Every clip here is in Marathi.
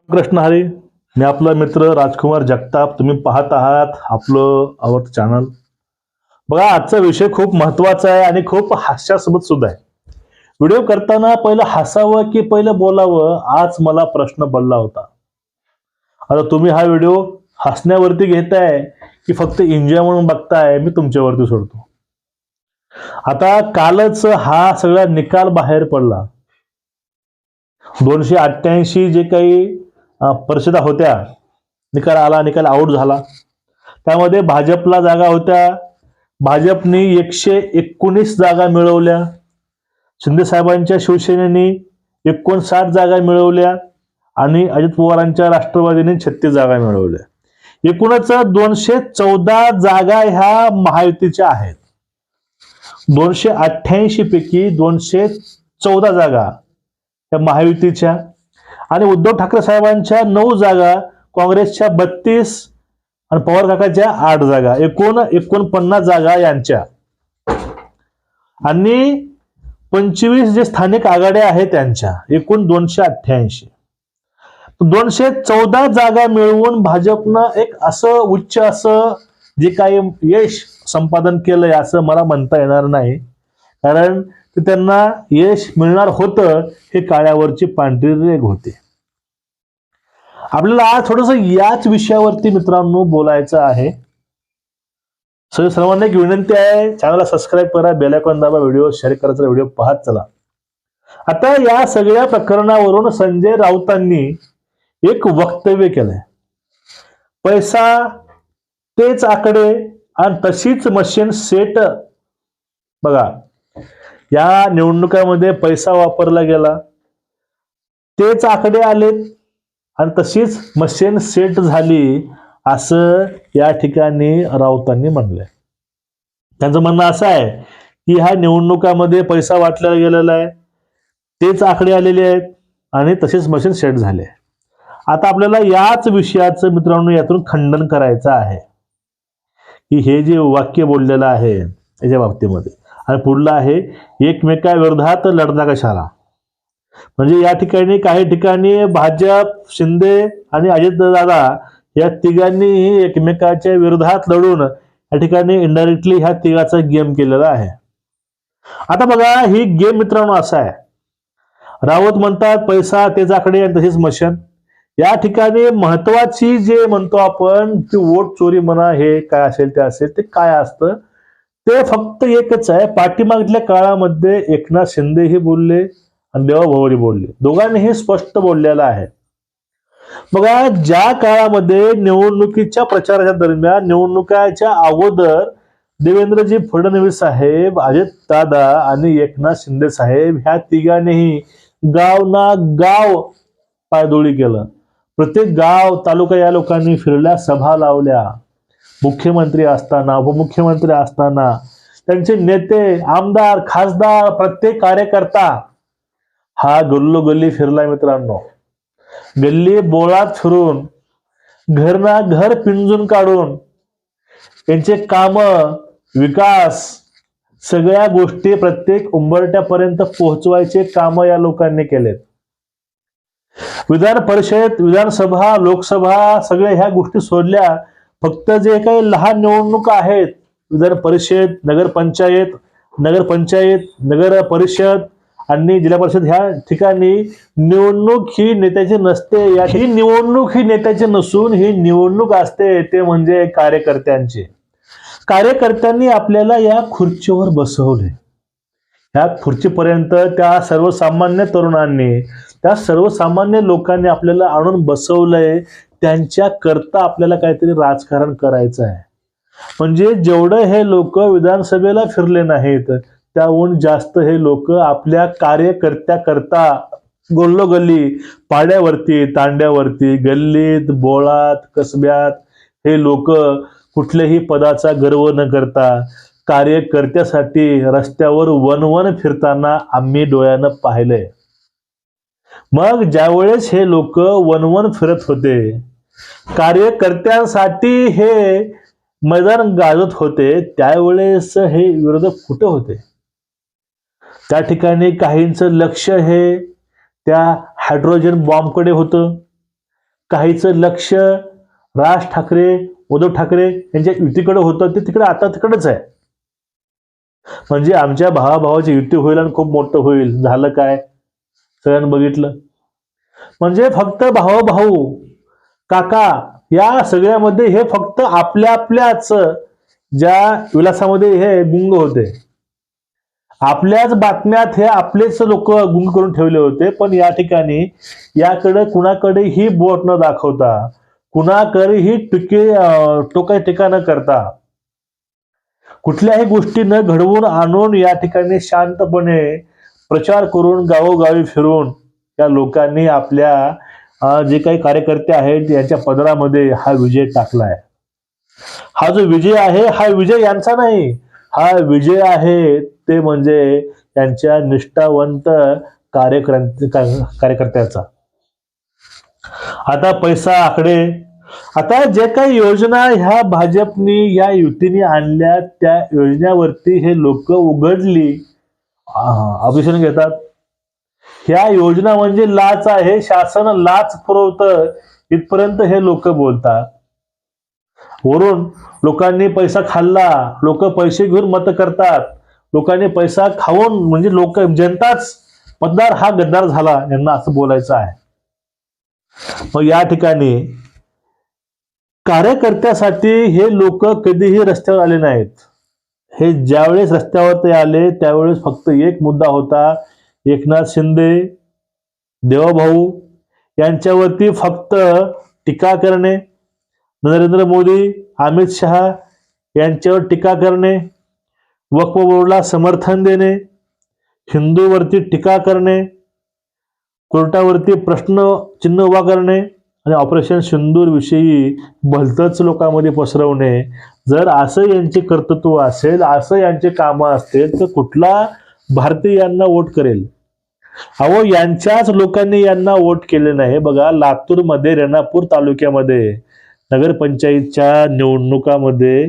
कृष्ण हरी. मी आपला मित्र राजकुमार जगताप. तुम्ही पाहत आहात आपलं आवडतं चॅनल. बघा, आजचा विषय खूप महत्वाचा आहे आणि खूप हास्यास्पद सुद्धा आहे. व्हिडिओ करताना पहिलं हसावं की पहिलं बोलावं आज मला प्रश्न पडला होता. आता तुम्ही हा व्हिडिओ हसण्यावरती घेताय की फक्त एन्जॉय म्हणून बघताय, मी तुमच्यावरती सोडतो. आता कालच हा सगळा निकाल बाहेर पडला. 288 जे काही परिषदा होत्या, निकाल आऊट झाला. त्यामध्ये भाजपला जागा होत्या. भाजपने 119 जागा मिळवल्या. शिंदे साहेबांच्या शिवसेनेने 59 जागा मिळवल्या आणि अजित पवारांच्या राष्ट्रवादीने 36 जागा मिळवल्या. एकूणच 214 जागा ह्या महायुतीच्या आहेत. 288 पैकी 214 जागा त्या महायुतीच्या आणि उद्धव ठाकरे साहेबांच्या 9 जागा, काँग्रेसच्या 32 आणि पवार काकाच्या 8 जागा, एकूण 49 जागा यांच्या. आणि 25 जे स्थानिक आघाड्या आहेत त्यांच्या, एकूण 288. 214 जागा मिळवून भाजपनं एक असं उच्च असं जे काही यश संपादन केलंय असं मला म्हणता येणार नाही, कारण त्यांना यश मिळणार होतं हे काळ्यावरची पांढरी रेघ होते. आपल्याला आज थोडस याच विषयावरती मित्रांनो बोलायचं आहे. सर्वांना एक विनंती आहे, चॅनलला सबस्क्राईब करा, बेल आयकॉन दाबा, व्हिडिओ शेअर करायचा, व्हिडिओ पाहत चला. आता या सगळ्या प्रकरणावरून संजय राऊतांनी एक वक्तव्य केलंय. पैसा तेच आकडे आणि तशीच मशीन सेट. बघा, या निवडणुकामध्ये पैसा वापरला गेला, तेच आकडे आलेत आणि तशीच मशीन सेट झाली असं या ठिकाणी राऊतांनी म्हणलंय. त्यांचं म्हणणं असं आहे की ह्या निवडणुकामध्ये पैसा वाटला गेलेला आहे, तेच आकडे आलेले आहेत आणि तसेच मशीन सेट झाले. आता आपल्याला याच विषयाचं मित्रांनो यातून खंडन करायचं आहे की हे जे वाक्य बोललेलं आहे याच्या बाबतीमध्ये. आणि पुढलं आहे, एकमेकाविरोधात लढता कशाला. म्हणजे या ठिकाणी काही ठिकाणी भाजप, शिंदे आणि अजितदादा या तिघांनीही एकमेकाच्या विरोधात लढून या ठिकाणी इनडायरेक्टली ह्या तिघाचा गेम केलेला आहे. आता बघा, ही गेम मित्रांनो असा आहे. राऊत म्हणतात पैसा तेच आकडे आणि तशीच मशीन. या ठिकाणी महत्वाची जे म्हणतो आपण की वोट चोरी म्हणा, हे काय असेल ते असेल, ते काय असतं ते फक्त एकच आहे. पाठीमागल्या काळामध्ये एकनाथ शिंदेही बोलले आणि देवा भोवरी बोलले, दोघांनीही स्पष्ट बोललेलं आहे. बघा, ज्या काळामध्ये निवडणुकीच्या प्रचाराच्या दरम्यान, निवडणुकाच्या अगोदर देवेंद्रजी फडणवीस साहेब, अजित दादा आणि एकनाथ शिंदे साहेब ह्या तिघांनीही गाव ना गाव पायदोळी केलं. प्रत्येक गाव तालुका या लोकांनी फिरल्या, सभा लावल्या. मुख्यमंत्री असताना, उपमुख्यमंत्री असताना त्यांचे नेते, आमदार, खासदार, प्रत्येक कार्यकर्ता हा गल्लोगल्ली फिरलाय मित्रांनो. गल्ली बोळात फिरून, घर ना घर पिंजून काढून त्यांचे काम, विकास, सगळ्या गोष्टी प्रत्येक उंबरट्यापर्यंत पोहोचवायचे काम या लोकांनी केलेत. विधान परिषद, विधानसभा, लोकसभा सगळ्या ह्या गोष्टी सोडल्या. फक्त जे काही लहान निवडणुका आहेत, विधान परिषद, नगरपंचायत, नगर परिषद आणि जिल्हा परिषद, ह्या ठिकाणी निवडणूक ही नेत्याची नसते. ही निवडणूक ही नेत्याची नसून ही निवडणूक असते ते म्हणजे कार्यकर्त्यांची. कार्यकर्त्यांनी आपल्याला या खुर्चीवर बसवले. ह्या खुर्चीपर्यंत त्या सर्वसामान्य तरुणांनी, त्या सर्वसामान्य लोकांनी आपल्याला आणून बसवलंय. त्यांच्या करता आपल्याला काहीतरी राजकारण करायचं आहे. म्हणजे जेवढं हे लोक विधानसभेला फिरले नाहीत, त्याहून जास्त हे लोक आपल्या कार्यकर्त्या करता गल्लोगल्ली, पाड्यावरती, तांड्यावरती, गल्लीत, बोळात, कसब्यात हे लोक कुठल्याही पदाचा गर्व न करता कार्यकर्त्यासाठी रस्त्यावर वनवन फिरताना आम्ही डोळ्यानं पाहिलंय. मग ज्यावेळेस हे लोक वनवन फिरत होते, कार्यकर्त्यांसाठी हे मैदान गाजत होते, त्यावेळेस हे विरोधक कुठे होते? त्या ठिकाणी काहींचं लक्ष हे त्या हायड्रोजन बॉम्बकडे होतं, काहीचं लक्ष राज ठाकरे उद्धव ठाकरे यांच्या युतीकडे होतं, ते तिकडे आता तिकडेच आहे. म्हणजे आमच्या भावाभावाची युती होईल आणि खूप मोठं होईल. झालं काय? सगळ्यांनी बघितलं. म्हणजे फक्त भाऊ काका या सगळ्यामध्ये हे फक्त आपल्याच ज्या विलासामध्ये हे गुंग होते, आपल्याच बातम्यात हे आपलेच लोक गुंग करून ठेवले होते. पण या ठिकाणी याकडे कुणाकडेही बोट न दाखवता, कुणाकडेही टोकाय टीका न करता, कुठल्याही गोष्टी न घडवून आणून या ठिकाणी शांतपणे प्रचार करून गावोगावी फिरून या लोकांनी आपल्या जे काही कार्यकर्ते आहेत यांच्या पदरामध्ये हा विजय टाकलाय. हा जो विजय आहे हा विजय यांचा नाही, हा विजय आहे ते म्हणजे यांच्या निष्ठावंत कार्यकर्त्याचा. आता पैसा आकडे, आता जे काही योजना ह्या भाजपनी या युतीने आणल्या त्या योजनेवरती हे लोक उघडली ऑब्जेक्शन घेतात. ह्या योजना म्हणजे लाच आहे, शासन लाच पुरवतं इथपर्यंत हे लोक बोलतात. वरून लोकांनी पैसा खाल्ला, लोक पैसे घेऊन मत करतात, लोकांनी पैसा खाऊन म्हणजे लोक जनताच मतदार हा गद्दार झाला यांना असं बोलायचं आहे. मग या ठिकाणी कार्यकर्त्यासाठी हे लोक कधीही रस्त्यावर आले नाहीत. हे ज्यावेळेस रस्त्यावर आले त्यावेळेस फक्त एक मुद्दा होता, एकनाथ शिंदे देवभाऊ यांच्यावरती फक्त टीका करणे, नरेंद्र मोदी अमित शहा यांच्यावर टीका करणे, वक्फ बोर्डला समर्थन देणे, हिंदूवरती टीका करणे, कोर्टावरती प्रश्न चिन्ह उभा करणे आणि ऑपरेशन सिंदूर विषयी भलतच लोकांमध्ये पसरवणे. जर असं यांचे कर्तृत्व असेल, असं यांचे कामं असतील तर कुठला भारतीय यांना वोट करेल? अहो यांच्याच लोकांनी यांना वोट केले नाही. बघा लातूरमध्ये रेणापूर तालुक्यामध्ये नगरपंचायतच्या निवडणुकामध्ये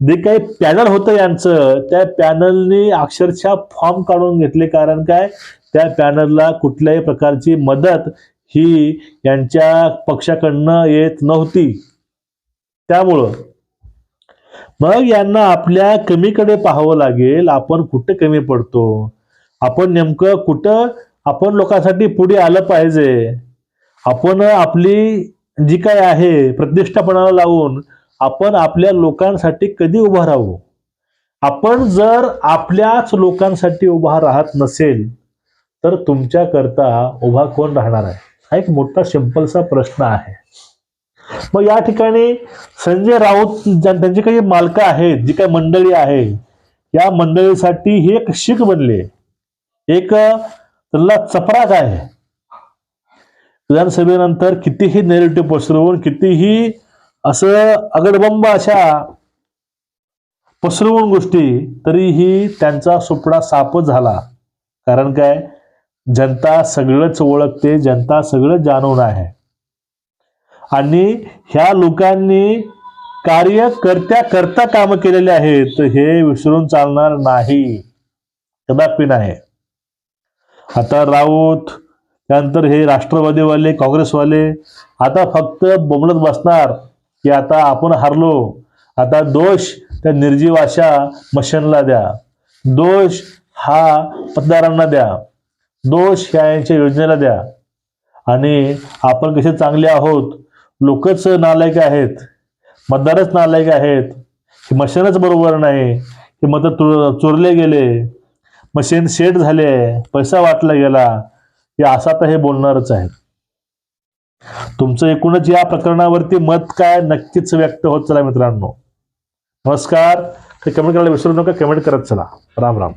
जे काही पॅनल होतं यांचं, त्या पॅनलनी अक्षरशः फॉर्म काढून घेतले. कारण काय? त्या पॅनलला कुठल्याही प्रकारची मदत ही यांच्या पक्षाकडनं येत नव्हती. त्यामुळं मग यांना आपल्या कमीकडे पाहावं लागेल. आपण कुठे कमी पडतो, आपण नेमकं कुठं आपण लोकांसाठी पुढे आलं पाहिजे. आपण आपली जी काय आहे प्रतिष्ठापणाला लावून आपण आपल्या लोकांसाठी कधी उभा राहू? आपण जर आपल्याच लोकांसाठी उभा राहत नसेल तर तुमच्याकरता उभा कोण राहणार आहे? हा एक मोठा सिंपलसा प्रश्न आहे. मग या ठिकाणी संजय राऊत त्यांची काही मालकं आहेत, जी काही मंडळी आहे, या मंडळीसाठी हे एक शीख बनले, एक त्याला चपराक आहे. विधानसभेनंतर कितीही नेरेटिव्ह पसरवून, कितीही असं अगडबंब अशा पसरवून गोष्टी, तरीही त्यांचा सुपडा सापच झाला. कारण काय? जनता सगळंच ओळखते, जनता सगळं जाणून आहे. आणि ह्या लोकांनी कार्यकर्त्या करता काम केलेले आहेत, हे विसरून चालणार नाही, कदापि नाही. आता राऊत त्यानंतर हे राष्ट्रवादीवाले काँग्रेसवाले आता फक्त बोंबलत बसणार की आता आपण हारलो, आता दोष त्या निर्जीव अशा मशीनला द्या, दोष हा मतदारांना द्या, दोष ह्या यांच्या योजनेला द्या, आणि आपण कसे चांगले आहोत, लोकच नालायक आहेत, मतदारच नालायक आहेत, ही मशीनच बरोबर नाही, हे मत चोरले गेले, मशीन सेट झाले, पैसा वाटला गेला, हे असं आता हे बोलणारच आहे. तुमचं एकूणच या प्रकरणावरती मत काय नक्कीच व्यक्त होत चला मित्रांनो. नमस्कार. कमेंट करायला विसरू नका, कमेंट करत चला. राम राम.